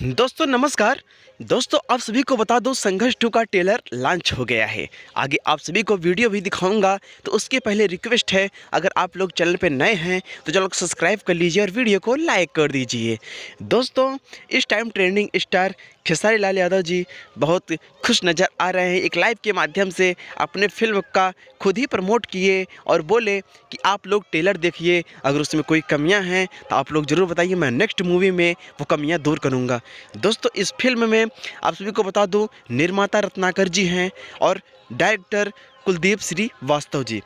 दोस्तों नमस्कार। दोस्तों आप सभी को बता दो, संघर्ष 2 का ट्रेलर लॉन्च हो गया है। आगे आप सभी को वीडियो भी दिखाऊंगा, तो उसके पहले रिक्वेस्ट है, अगर आप लोग चैनल पे नए हैं तो चलो सब्सक्राइब कर लीजिए और वीडियो को लाइक कर दीजिए। दोस्तों इस time trending star Khesari Lal Yadav ji बहुत खुश नज़र आ रहे हैं। एक लाइव के माध्यम से अपने फिल्म का खुद ही प्रमोट किए और बोले कि आप लोग ट्रेलर देखिए, अगर उसमें कोई कमियां हैं तो आप लोग ज़रूर बताइए, मैं नेक्स्ट मूवी में वो कमियां दूर करूंगा। दोस्तों इस फिल्म में आप सभी को बता दूं, निर्माता रत्नाकर जी हैं और डायरेक्टर कुलदीप श्रीवास्तव जी।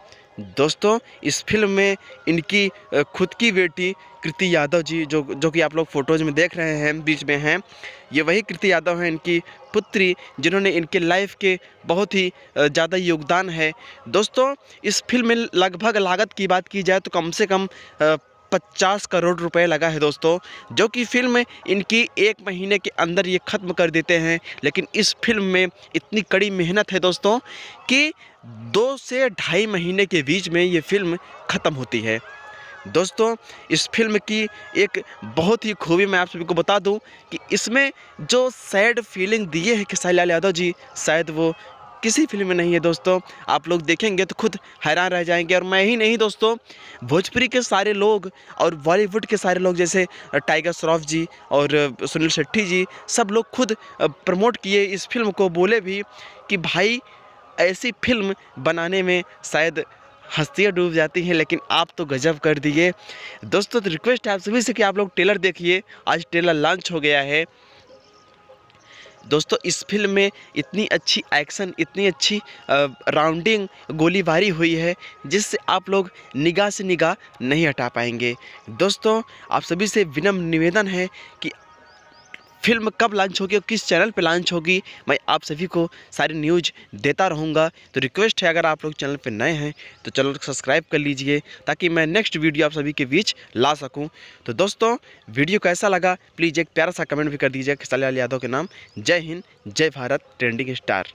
दोस्तों इस फिल्म में इनकी खुद की बेटी कृति यादव जी, जो कि आप लोग फोटोज़ में देख रहे हैं बीच में हैं, ये वही कृति यादव हैं, इनकी पुत्री, जिन्होंने इनके लाइफ के बहुत ही ज़्यादा योगदान है। दोस्तों इस फिल्म में लगभग लागत की बात की जाए तो कम से कम 50 करोड़ रुपए लगा है दोस्तों, जो कि फिल्म इनकी 1 महीने के अंदर ये ख़त्म कर देते हैं। लेकिन इस फिल्म में इतनी कड़ी मेहनत है दोस्तों कि 2 से ढाई महीने के बीच में ये फिल्म ख़त्म होती है। दोस्तों इस फिल्म की एक बहुत ही खूबी मैं आप सभी को बता दूं कि इसमें जो सैड फीलिंग दिए हैं खेसारी लाल यादव जी, शायद वो किसी फिल्म में नहीं है। दोस्तों आप लोग देखेंगे तो खुद हैरान रह जाएंगे। और मैं ही नहीं दोस्तों, भोजपुरी के सारे लोग और बॉलीवुड के सारे लोग, जैसे टाइगर श्रॉफ जी और सुनील शेट्टी जी, सब लोग खुद प्रमोट किए इस फिल्म को। बोले भी कि भाई ऐसी फिल्म बनाने में शायद हस्तियाँ डूब जाती हैं, लेकिन आप तो गजब कर दिए। दोस्तों तो रिक्वेस्ट है आप सभी से कि आप लोग ट्रेलर देखिए। आज ट्रेलर लॉन्च हो गया है। दोस्तों इस फिल्म में इतनी अच्छी एक्शन, इतनी अच्छी राउंडिंग गोलीबारी हुई है, जिससे आप लोग निगाह से निगाह नहीं हटा पाएंगे। दोस्तों आप सभी से विनम्र निवेदन है कि फिल्म कब लॉन्च होगी और किस चैनल पे लॉन्च होगी, मैं आप सभी को सारी न्यूज़ देता रहूँगा। तो रिक्वेस्ट है, अगर आप लोग चैनल पे नए हैं तो चैनल को सब्सक्राइब कर लीजिए, ताकि मैं नेक्स्ट वीडियो आप सभी के बीच ला सकूं। तो दोस्तों वीडियो कैसा लगा प्लीज़ एक प्यारा सा कमेंट भी कर दीजिए खेसारी लाल यादव के नाम। जय हिंद, जय भारत, ट्रेंडिंग स्टार।